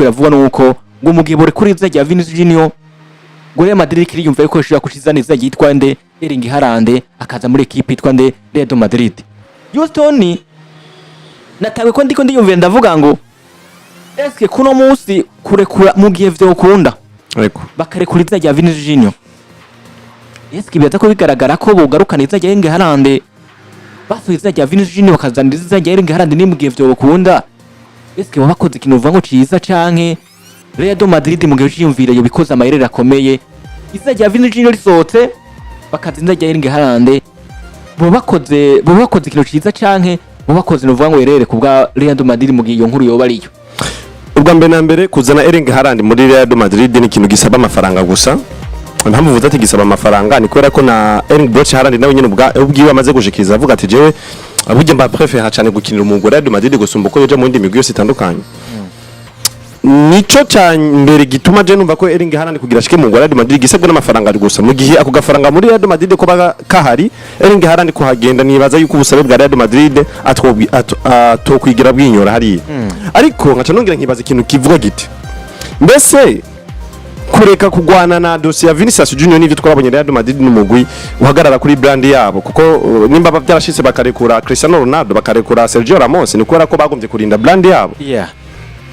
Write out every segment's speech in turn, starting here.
biravugwa nuko ngo mugihe bore kuri izajya Vinicius Junior ngo Real Madrid kiriyumva yuko ishobora kushizana izajya yitwa nde Erling Haaland akaza muri equipe yitwa nde Real Madrid. Houston natawe ko ndiko ndiyumvira ndavuga ngo eske kuno munsi kurekura mu gihe vyo ukunda ariko bakarekura izajya Vinicius Junior eske bibaza ko bigaragara ko bogarukana izajya Erling Haaland basuye izajya Vinicius Junior bakazana izajya Erling Haaland ni mu gihe vyo ukunda eske bakoze ikintu uvuga ngo ciza canke Real Madrid mu gihe cyiyumvira yo bikoza amayerera akomeye izajya Vinicius Junior risohotse bakazinza jya Erling Haaland bo bakoze ikintu ciza canke bo bakoze nuvuga ngo yerere kubwa Real Madrid mu gihe iyo nkuru yoba ariyo. Ubwa mbere na mbere kuzana Erling Haaland muri Real Madrid ni ikintu gisaba amafaranga gusa. Impamvu vuze ati gisaba amafaranga ni kubera ko na Erling Haaland nawe nyine ubwiwe amaze gushikiriza avuga ati jewe aburyo mba prefer cyane gukinira umugore Real Madrid gusumba uko yoje mu ndimi migwi yose itandukanye. Nico cyambere gituma je numva ko Erling Haaland kugira shike mu Real Madrid gisabwa n'amafaranga gusa mu gihe ako gafaranga muri Real Madrid ko kahari Erling Haaland ko hagenda nibaza yuko ubusabe bwa Real Madrid atokwigira bwinyora hari ariko nkaca nongera nkibaza ikintu kivuga giti mbese kureka kugwana na dossier ya Vinicius Junior n'ivyo twabonye Real Madrid n'umugwi uhagarara kuri brand yabo kuko nimba bavyarashitse bakarekura Cristiano Ronaldo bakarekura Sergio Ramos ni kubera ko bagombye kurinda brand yabo.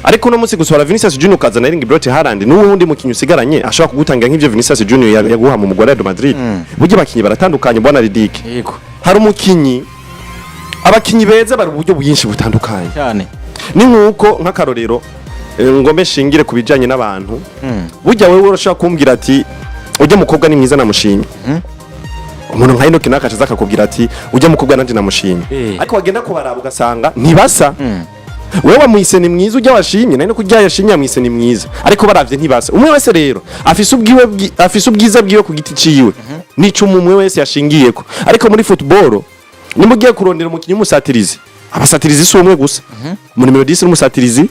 Ariko no munsi gusora Vinicius Junior kazana Erling Haaland n'uwundi mukinyi usigaranye ashaka kugutangira nk'ivyo Vinicius Junior yaguha mu mugore Real Madrid. Buryo bakinyi baratandukanye bwana Ridike. Yego. Hari umukinyi abakinyi beza bari uburyo bwinshi butandukanye. Cyane. Ni nkuko nk'akarorero ngombe shingire kubijanye n'abantu. Burya wewe urashaka kumbwira ati ujye mukobwa ni mwiza namushimye. Umuntu nka Enoki nakacaza akakubwira ati ujye mukobwa nanje namushimye. Ariko wagenda ko baraba ugasanga ntibasa. Wewe mwise ni mwiza ujya washimye nane kujya yashimye mwise ni mwiza ariko baravye ntibasa umwe wese rero afise ubwiza bwiwe ku giti ciwe nico umwe wese yashingiyeko ariko muri football nimugiye kurondera umukinyi umusatirizi abasatirizi si umwe gusa mu numero 10 n'umusatirizi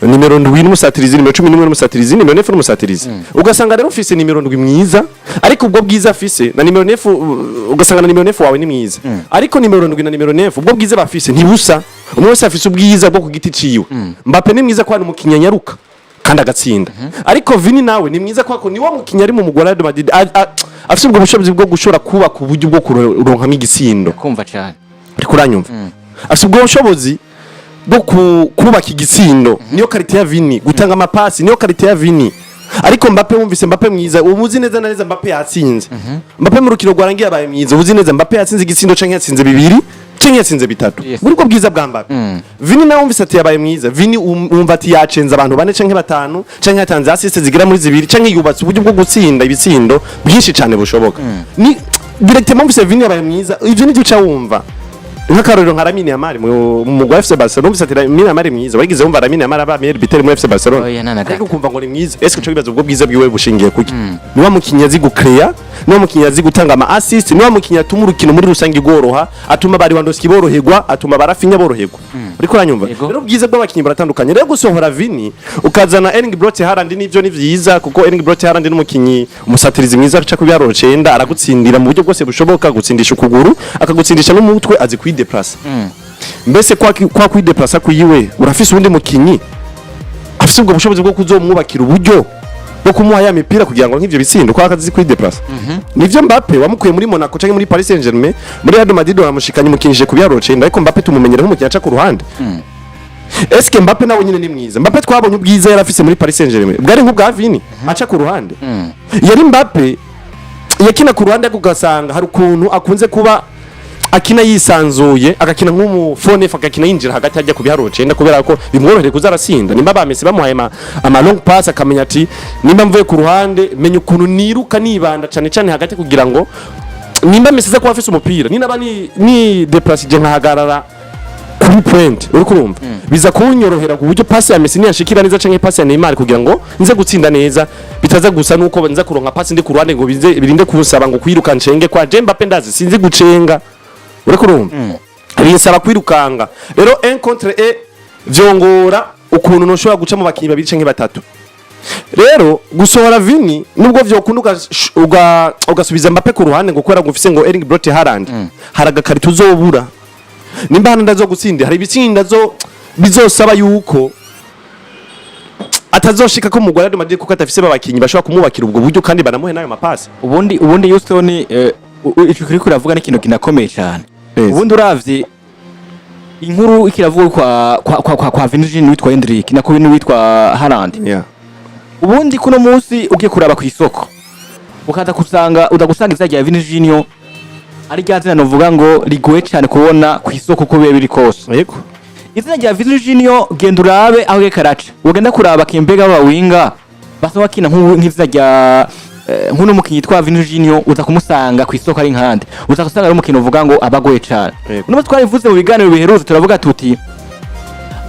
numero 7 n'umusatirizi numero 11 n'umusatirizi numero 9 n'umusatirizi ugasanga rero ufise numero 7 mwiza ariko ubwo bwiza afise na numero 9 ugasanga na numero 9 wawe ni mwiza ariko numero 7 na numero 9 ubwo bwiza bafise ntibusa umwe wese afise ubwiza bwo kugiti ciwe Mbappe ni mwiza kwa umukinya nyaruka kandi agatsinda ariko Vini nawe ni mwiza kwa ko ni wo mukinya ari mu mugora Real Madrid afise ubwo bushobozi bwo gushora kuba ku buryo bwo kuronka igisindo kumva cyane ariko uranyumva afise ubwo bushobozi bwo kubaka igisindo niyo karite ya Vini gutanga amapasi niyo karite ya Vini ariko Mbappe wumvise Mbappe mwiza umuzi neza na neza Mbappe yatsinze Mbappe mu rukiro rwarangiye abaye mwiza uzi neza Mbappe yatsinze igisindo canke yatsinze bibiri canke yatsinze bitatu muri ko bwiza bwa Mbappe Vini nawe wumvise ati yabaye mwiza Vini umva ati yacenza abantu bane canke batanu canke yatanze assist zigira muri zibiri canke yubatse uburyo bwo gutsinda ibitsindo byinshi cyane bushoboka ni directement wumvise Vini yabaye mwiza ivyo nivyo uca wumva nk'akarorero nka Lamine Yamal mu mugwa FC Barcelona wumvise ati Lamine Yamal mwiza wagize wumva Lamine Yamal aba meilleur buteur mu FC Barcelona ariko kumva ngo ni mwiza est-ce que cyo bibazo ubwo bwiza bwiwe bushingiye kuki ni wa mukinyazi gukrea ni wa mukinyazi gutanga ama assist ni wa mukinya atuma urukino muri rusange goroha atuma bari wandoski boroherwa atuma barafinya boroherwa uriko uranyumva rero bwiza bw'abakinyi baratandukanye rero gusohora Vini ukazana Erling Haaland nivyo ni vyiza kuko Erling Haaland n'umukinyi umusatirizi mwiza aca kubyaro 9 aragutsindira mu buryo bwose bushoboka gutsindisha ukuguru akagutsindisha n'umutwe azi kwideplace mbese kwa kwideplace kuyiwe urafise undi mukinyi afise ubwo bushobozi bwo kuzomwubakira uburyo bwo kumuha ya mipira kugira ngo nk'ivyo bisindo kwa akazi kwideplace nivyo Mbappe wamukuye muri Monaco canke muri Paris Saint-Germain muri Real Madrid waramushikanye mukinije kubyaro 9 ariko Mbappe tumumenyere nk'umukinyi aca ku ruhande est-ce que Mbappe nawe nyine ni mwiza Mbappe twabonye ubwiza yarafise muri Paris Saint-Germain bwari nk'ubwa Vini aca ku ruhande yari Mbappe yakina ku ruhande kugasanga hari ukuntu akunze kuba akina yisanzuye agakina nk'umufone agakina yinjira hagati ajya kubiharuro 9 kubera ko bimworohere kuzarasinda nimba bamese bamuhaye ama long pass akamenya ati nimba mvuye ku ruhande menya ukuntu niruka nibanda cyane cyane hagati kugira ngo nimba meseze ko afise umupira ni naba ni deplace je nkahagarara kuri point uri kurumva biza kunyorohera ku buryo pass ya Messi yashikira neza canke pass ya Neymar kugira ngo nze gutsinda neza bitaza gusa nuko nza kuronka pass ndi ku ruhande ngo birinde kunsaba ngo kwiruka ncenge kwa Mbappe ndazi sinzi gucenga uri kurumva binsaba kwirukanga rero 1 contre 1 vyongora ukuntu noshobora guca mu bakinyi babiri canke batatu rero gusohora Vini nubwo vyokunda ugasubiza Mbappe ku ruhande ngo kwera ngufise ngo Erling Haaland haraga karito uzobura nimba hano ndazo gutsinda hari ibitsinda bizosaba yuko atazoshika ko umugore Real Madrid kuko atafise babakinyi bashobora kumubakira ubwo buryo kandi banamuhe nayo mapasi. ubundi Houston ico kuri kuravuga n'ikintu kinakomeye cyane. Ubundi uravye inkuru ikiravuga kwa Vinicius witwa Hendrik nako bintu witwa Halland. Ubundi kuno munsi ugiye kuraba ku isoko ukaza kusanga udagusanga izajya Vinicius ari ryazina novuga ngo rigoye cyane kubona ku isoko ko bibe biri kose. Yego. Izina rya Vinicius genda urabe aho gekaraca. Ugenda kuraba kimbega bawinga basaba kina nk'izina rya nkuno mukinyi twa Vinicius uza kumusanga ku isoko ari nkande. Uza kusanga ari umukino uvuga ngo abagoye cyane. Uno twarivuze mu biganiro biheruze turavuga tuti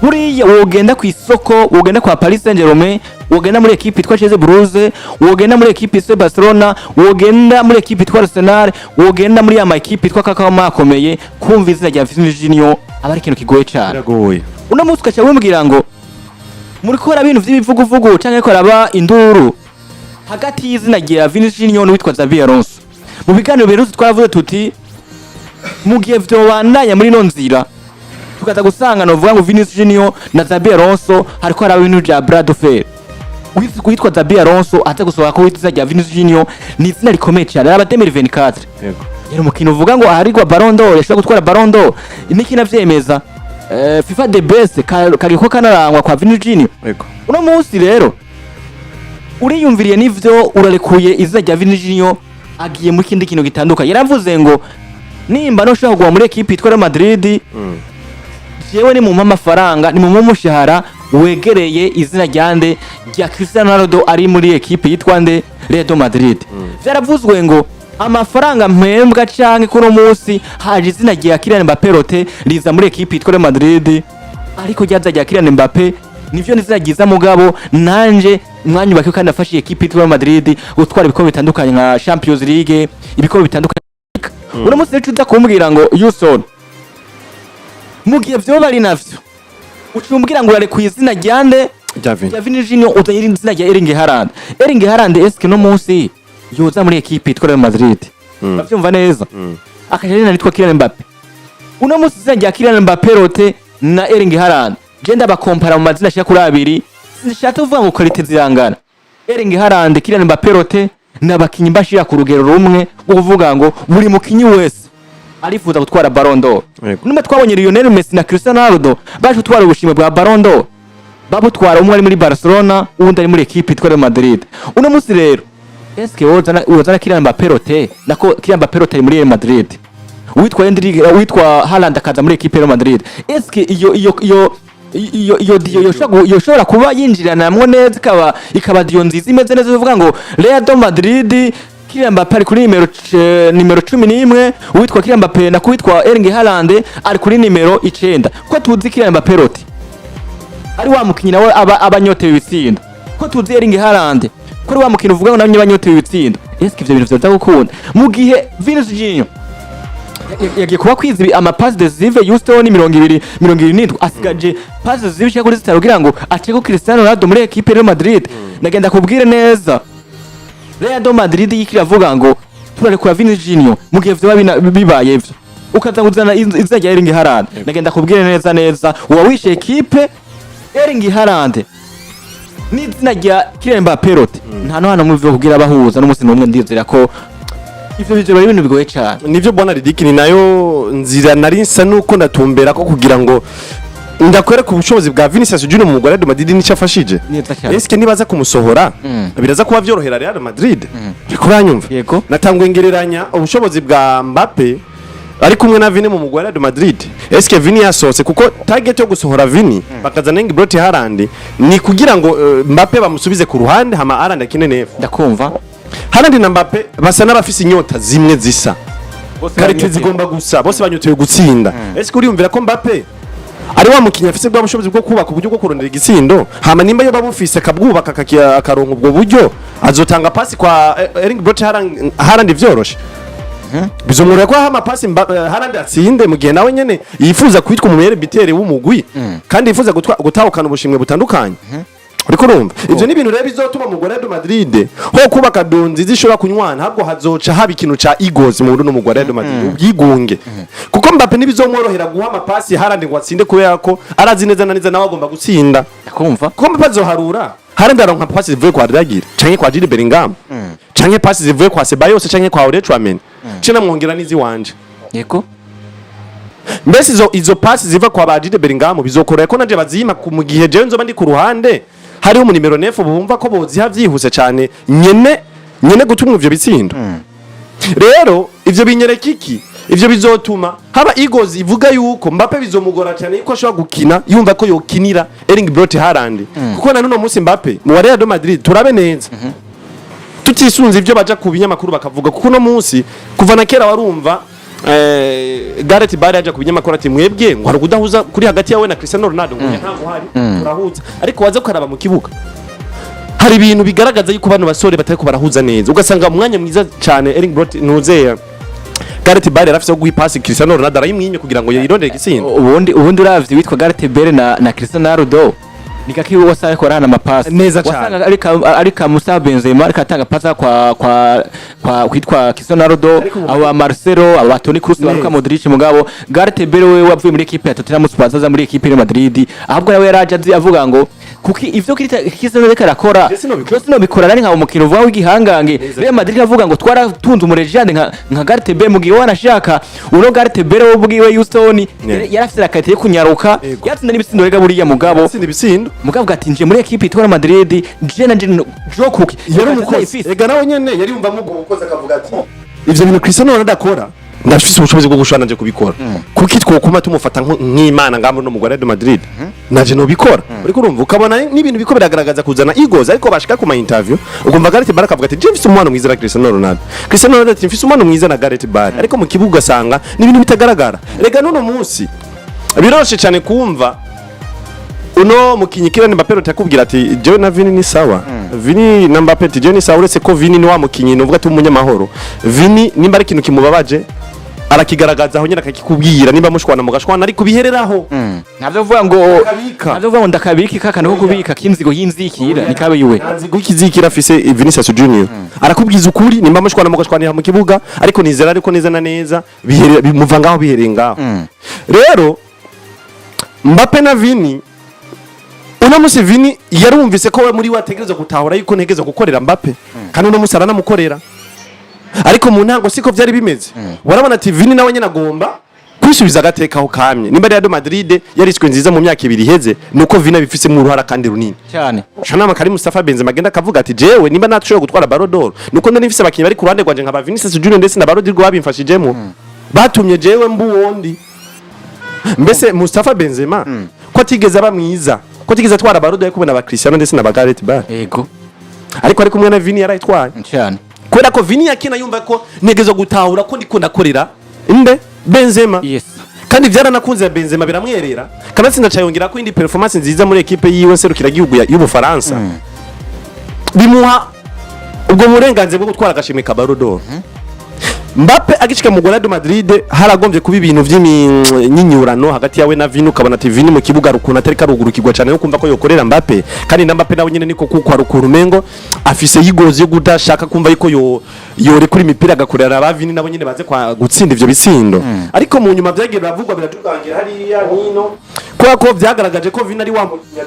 buriya wogenda ku isoko wogenda kwa Paris Saint-Germain wogenda muri equipe itwa Chelsea Bruges wogenda muri equipe itwa Barcelona wogenda muri equipe itwa Arsenal wogenda muri ama equipe itwa kakama akomeye kumva izina rya Vinicius abari kintu kigoye cyane. Biragoye. Uno munsi ukaca wumubwira ngo muri kora ibintu by'ibivuguvugu canke ko araba induru hagati y'izina rya Vinicius n'uwitwa Xabi Alonso. Mu biganiro biheruze twaravuze tuti mu gihe vyobandanya muri no nzira tukaza gusanga novuga ngo Vinicius na Xabi Alonso hariko haraba ibintu bya Brad Fer. Witwa Xabi Alonso aza gusohoka ko witwa rya Vinicius ni izina rikomeye cyane aba 2024. Yego. Yero mukino uvuga ngo aharigwa Ballon d'Or yashobora gutwara Ballon d'Or niki navyemeza FIFA the best kagiko kanarangwa kwa Vinicius. Yego. Uno munsi rero uriyumviriye nivyo urarekuye izina rya Vinicius agiye mu kindi kintu gitandukanye. Yaravuze ngo nimba no shaka kugwa muri equipe itwa Real Madrid jewe ni mu amafaranga ni mu mushahara wegereye izina ryande rya Cristiano Ronaldo ari muri equipe yitwa nde Real Madrid. Vyaravuzwe ngo amafaranga mpembwa canke kuno munsi haje izina rya Kylian Mbappé rote riza muri equipe yitwa Real Madrid ariko ryaza rya Kylian Mbappé nivyo nizina ryiza mugabo nanje mwanya ubake kandi afashe equipe yitwa Real Madrid gutwara ibikombe bitandukanye nka Champions League ibikombe bitandukanye. Uno munsi rero uza kumbwira ngo Houston mugiye vyo bari navyo ucumbwira ngo urare ku izina ryande rya Vinicius utanyira izina rya Erling Haaland eske no munsi yoza muri equipe itwa Real Madrid bavyumva neza akaje nitwa Kylian Mbappé. Uno munsi izina rya Kylian Mbappé rote na Erling Haaland genda bakompara mu mazina shaka kuri abiri sinshaka uvuga ngo quality zirangana. Erling Haaland Kylian Mbappé rote nabakinyi bashira ku rugero rumwe uvuga ngo buri mukinyi wese arifuza gutwara Ballon d'Or. Numwe twabonye Lionel Messi na Cristiano Ronaldo baje gutwara ubushimwe bwa Ballon d'Or babutwara umwe ari muri Barcelona uwundi ari muri equipe itwa Real Madrid. Uno munsi rero eske wozana Kylian Mbappé rote nako Kylian Mbappé rote muri Real Madrid witwa Hendrik witwa Halland akaza muri equipe Real Madrid eske iyo yoshobora kuba yinjiranamwo neza ikaba diyo nziza imeze neza uvuga ngo Real Madrid Kylian Mbappé ari kuri nimero 11 witwa Kylian Mbappé na kuwitwa Erling Haaland ari kuri nimero 9 ko tuzi Kylian Mbappé rote ari wa mukinyi nawe abanyotewe ibitsindo ko tuzi Erling Haaland ko ari wa mukinyi uvuga ngo nabanye banyotewe ibitsindo eske ivyo bintu vyoza gukunda mu gihe Vinicius yagiye kuba kwizibi ama pass decisive Houston 27 asigaje pass decisive cyo kuri zitaro kugira ngo aceko Cristiano Ronaldo muri equipe Real Madrid. Nagenda kubwire neza Real Madrid yikiravuga ngo turarekura Vinicius mu gihe vyo bibaye ivyo ukaza kuzana izina rya Erling Haaland. Nagenda kubwire neza uwa wishe equipe Erling Haaland n'izina rya Kylian Mbappé rote nta no hano mu byo kugira bahuza n'umusi n'umwe ndizera ko ivyo bari ibintu bigoye cyane. Nivyo bwana Ridiki ni nayo nzira nari nsa nuko ndatumbera ko kugira ngo ndakwereka ubushobozi bwa Vinicius Junior mu mugore Real Madrid nico afashije. Eske nibaza kumusohora biraza kuba vyorohera Real Madrid kuranyumva yego natangwe ngereranya ubushobozi bwa Mbappé ari kumwe na Vini mu mugore Real Madrid. Eske Vini yasose kuko target yo gusohora Vini bakazana Broti Haaland ni kugira ngo Mbappé bamusubize ku ruhande hama Haaland akinene. Ndakumva Haaland na Mbappé basa n'abafise inyota zimwe zisa karite zigomba gusa bose banyotewe gutsinda. Eske uriyumvira ko Mbappé ari wa mukinya afise bwa bushobozi bwo kubaka uburyo bwo kurondera igitsindo hama nimba yo babufise akabwubaka akaronka ubwo buryo azotanga pasi kwa Erling Broti Haaland vyoroshe bizomureka ko hama pasi Haaland atsinde mu gihe nawe nyene yifuza kwitwa umuyere bitere w'umugwi kandi yifuza gutahukana ubushimwe butandukanye. Uriko urumva ivyo ni ibintu rero bizotuma mu Real Madrid ho kubaka donzi zishobora kunywana habwo hazoca haba ikintu ca egos mu runo mu Real Madrid ubwigunge kuko Mbappé nibizomworohera guha amapasi Haaland ngo atsinde kubera ko arazi neza na neza nawe agomba gutsinda. Ndakumva ko Mbappé azoharura Haaland aronka pasi zivuye kwa Rudagire canke kwa Jude Bellingham canke pasi zivuye kwa Ceballos canke kwa Aurelien Tchouameni cina mwongera nizi wanje yego mbese izo pasi ziva kwa ba Jude Bellingham bizokorera ko naje bazima mu gihe je nzoba ndi ku ruhande hariho mu numero 9 bumva ko boziha vyihuse cyane nyene gutumwa ivyo bitsindo rero ivyo binyereka iki ivyo bizotuma haba Eagles ivuga yuko Mbappe bizomugora cyane yuko ashobora gukina yumva ko yokinira Erling Brot Haaland kuko na nuno munsi Mbappe mu Real Madrid turabe neza tutisunze ivyo baja ku binyamakuru bakavuga kuko no munsi kuva na kera warumva Gareth Bale aja ku binyamakuru ati mwebwe ngo hari kudahuza kuri hagati yawe na Cristiano Ronaldo ngo ntango hari turahuza ariko waza kukaraba mu kibuga hari ibintu bigaragaza yuko bano basore batari ko barahuza neza ugasanga umwanya mwiza cyane Erling Brot nuzeya Gareth Bale yarafise guha pasi Cristiano Ronaldo arayimwinye kugira ngo yirondere igitsindo ubundi uravye witwa Gareth Bale na Cristiano Ronaldo nikaki wasanga korana amapasi neza cyane ariko Musa Benzema ariko atanga pasi kwa kwitwa Cristiano Ronaldo aba Marcelo aba Toni Kroos baruka Modric mugabo Gareth Bale we wavuye muri equipe ya Tottenham Hotspur aza muri equipe ya Madrid ahubwo nawe yaraje avuga ngo kuki ivyo Cristiano reka rakora cyose no bikora nari nka umukino uvuga w'igihangange Real Madrid avuga ngo twaratunze umurejande nka Gareth Bale mu gihe wanashaka uno Gareth Bale wo bwiwe Houston yarafite rakati yo kunyaruka yatsinda n'ibitsindo rega buriya mugabo yatsinda ibitsindo mugabo gatinje muri equipe itwara Madrid je na Joe Cook yari umukozi ega nawe nyene yari yumva mugo ukoze akavuga ati ivyo bintu Cristiano Ronaldo akora ndafise ubushobozi bwo gushana nje kubikora kuki twokuma tumufata nk'Imana ngambo no mugore de Madrid naje no bikora ariko urumva ukabona n'ibintu biko biragaragaza kuzana Eagles ariko bashika ku ma interview ukumva Gareth Bale akavuga ati je mfise umwana mwiza na Cristiano Ronaldo ati mfise umwana mwiza na Gareth Bale ariko mu kibuga asanga n'ibintu bitagaragara rega nuno munsi biroshe cyane kumva uno mukinyi Kylian Mbappe utakubwira ati jewe na Vini ni sawa Vini na Mbappe ati jewe ni sawa uretse ko Vini ni wa mukinyi nuvuga ati umunyamahoro Vini nimba ari ikintu kimubabaje arakigaragaza aho nyine akakikubwira nimba mushwana mugashwana ariko bihereraho navyo vuga ngo ndakabiki kakana ko kubika kinzigo yinzikira nikabe yiwe nzigo kizikira afise Vinicius Junior arakubwiza ukuri nimba mushwana mugashwanira mu kibuga ariko nizera ariko neza na neza bimuva ngaho biherengaho rero Mbappe na Vini uno musi Vini yarumvise ko we muri wategereza gutahura yuko ntegeza gukorera Mbappe kandi uno musi aranamukorera ariko mu ntango siko vyari bimeze warabona ati Vini nawe nyene agomba kwisubiza agateka aho kamye nimba Real Madrid yariswe nziza mu myaka ibiri heze nuko Vini bifise mu ruhara kandi runini cyane shana makari Mustafa Benzema agenda akavuga ati jewe nimba natushoboye gutwara Ballon d'Or nuko ndo nifise abakinyi bari ku ruhande rwanje nkaba Vinicius Junior ndetse na Ballon d'Or babimfashijemo batumye jewe mbuwondi mbese Mustafa Benzema ko atigeze aba mwiza ko atigeze atwara Ballon d'Or kubona aba Cristiano ndetse na Gareth Bale yego ariko kumwe na Vini yarayitwaye cyane kubera ko Vini yakina yumva ko negezo gutahura ko ndiko ndakorera inde Benzema yes kandi vyaranakunze ya Benzema biramwerera kanatsinda cyayongera ko indi performance nziza muri equipe yiwe serukira gihugu y'Ubufaransa bimuha ubwo murenganze bwo gutwara agashimwe ka Ballon d'Or Mbappe agishika mu Real Madrid haragombye kuba ibintu vy'imyinyurano hagati yawe na Vini ukabona ati Vini mu kibuga rukuna atari karugurukirwa cyane yo kumva ko yokorera Mbappe kandi na Mbappe nawe nyene niko kuko harukuru mengo afise yigozi yo gudashaka kumva yuko yore kuri imipira agakorera aba Vini nabo nyene baze kwa gutsinda ivyo bisindo ariko mu nyuma vyagiye bavugwa biratugangira hariya hino ko vyagaragaje ko Vini ari wamukinya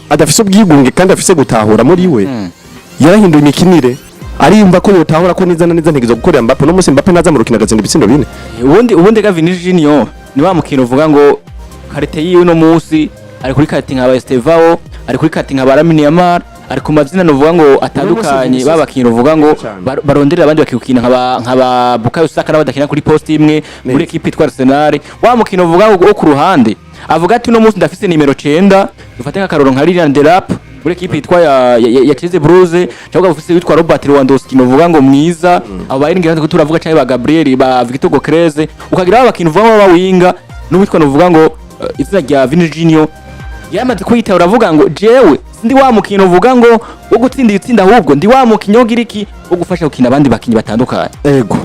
adafise ubwigunge kandi afise gutahura muri we yarahinduye imikinire ariyumva ko yotahura ko neza na neza ntegezo gukorera Mbappe no musi Mbappe naza mu rukina gatsinda ibitsindo bine ubundi ga Vinicius Junior ni wa mukino uvuga ngo karite yiwe no musi ari kuri kati nka Estevao ari kuri kati nka Lamine Yamal ari ku mazina novuga ngo atandukanye babakino uvuga ngo baronderera abandi bakikukina nkaba Bukayo Saka n'abadakina kuri poste imwe muri equipe itwara Arsenal wa mukino uvuga ngo ku ruhande avuga ati no musi ndafise nimero 9 dufate nka Karoro nka Lilian Delap muri equipe itwa ya Chelsea Bruze cyangwa ufise witwa Robert Lewandowski novuga ngo mwiza abo bari ngira ngo turavuga cyane ba Gabriel ba Victor Gokres ukagira abakintu vuga ba winga n'uwitwa novuga ngo izina rya Vini Junior yamaze kwita uravuga ngo jewe ndi wa mukino uvuga ngo wo gutsinda itsinda ahubwo ndi wa mukinyo giriki wo gufasha gukina abandi bakinyi batandukanye ego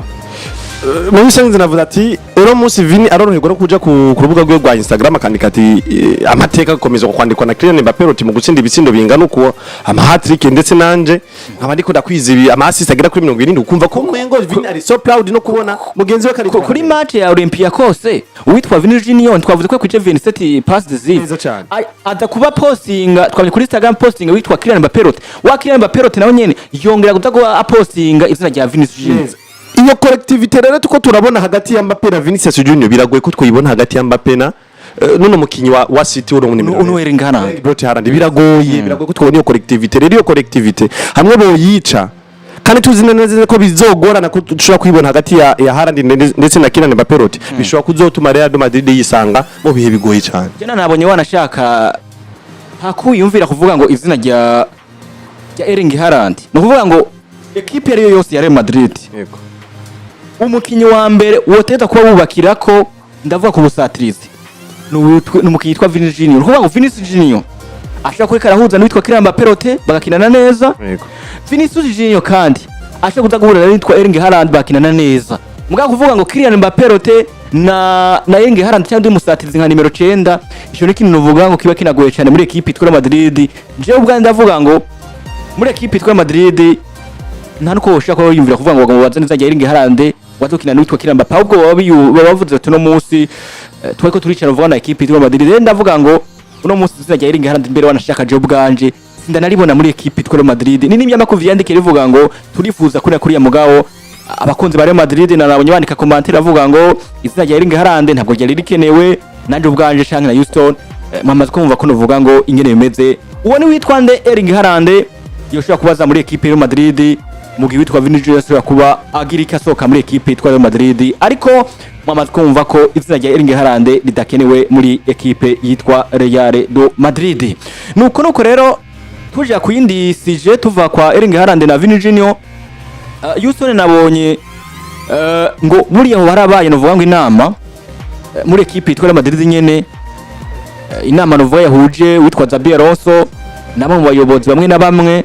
mu bisanzwe navuga ati ero munsi Vini aroroherwa no kuja ku rubuga rwe rwa Instagram akandika ati amateka akomeza kwandikwa na Kylian Mbappé roti mu gutsinda ibitsindo bingana uko ama hat-trick ndetse nanje nkaba ndiko ndakwiza ibi ama assist agera kuri 70 ukumva ko mwengo Vini ari so proud no kubona mugenzi we kuri match ya Olympiacos uwitwa Vini Junior twavuze ko kwije 27 pass decisive ada kuba postinga twabye kuri Instagram postinga witwa Kylian Mbappé roti wa Kylian Mbappé roti nawe nyene yongera kuza postinga izina rya Vini Junior. Iyo collectivité rero tuko turabona hagati ya Mbappé na Vinicius Junior biragoye ko twibona hagati ya Mbappé na none mukinyi wa City uno Erling Haaland biragoye ko twabona iyo collectivité rero iyo collectivité hamwe bo yica kandi tuzi neza ko bizogorana ko dushobora kwibona hagati ya Haaland ndetse na Kylian Mbappé roti bishobora kuzotuma Real Madrid yisanga mu bihe bigoye cyane. Jena nabonye wanashaka hakuyumvira kuvuga ngo izina rya Erling Haaland no kuvuga ngo equipe yari yose ya Real Madrid yego umukinyi wa mbere woteza kuba wubakira ko ndavuga ku busatirizi n'umukinyi yitwa Vini Junior kuvuga ngo Vinicius Junior ashaka kuri karahuza n'uwitwa Kylian Mbappé rote bagakinana neza yego Vinicius Junior kandi ashaka kutagurira n'uwitwa Erling Haaland bakinana neza muga kuvuga ngo Kylian Mbappé rote na Erling Haaland cyangwa umusatirizi nka nimero 9 ico ni kintu nuvuga ngo kiba kinagoye cyane muri equipe itwa Madrid je ubwa ndavuga ngo muri equipe itwa Madrid nta nuko ushaka ko yumvira kuvuga ngo bazane za Erling Haaland watokina n'uwitwa Kylian Mbappé ahubwo bavuze tuno munsi tweko turicara vuga na equipe itwa Madrid ndavuga ngo uno munsi za Erling Haaland mbere wanashaka je ubwanje sindanaribona muri equipe itwa Madrid ni nimya makuvi yandike rivuga ngo turifuza kuri ya mugabo abakunzi ba Real Madrid nabonye bandika commentaire avuga ngo izina rya Erling Haaland ntabwo ryari rikenewe nanje ubwanje canke na Houston mwamaze kumva ko nuvuga ngo ingene bimeze uwo ni witwa nde Erling Haaland yoshobora kubaza muri equipe ya Madrid mugi witwa Vini Junior ashobora kuba agira ikasoka muri equipe itwa Madrid ariko mwamaze kumva ko izina rya Erling Haaland ridakenewe muri equipe yitwa Real Madrid nuko rero tuje kuyindi sije tuva kwa Erling Haaland na Vini Junior Houston nabonye ngo buriya ho barabaye novuga ngo inama muri equipe itwa Madrid nyene inama novuga yahuje witwa Xabi Alonso nabo mu bayobozi bamwe na bamwe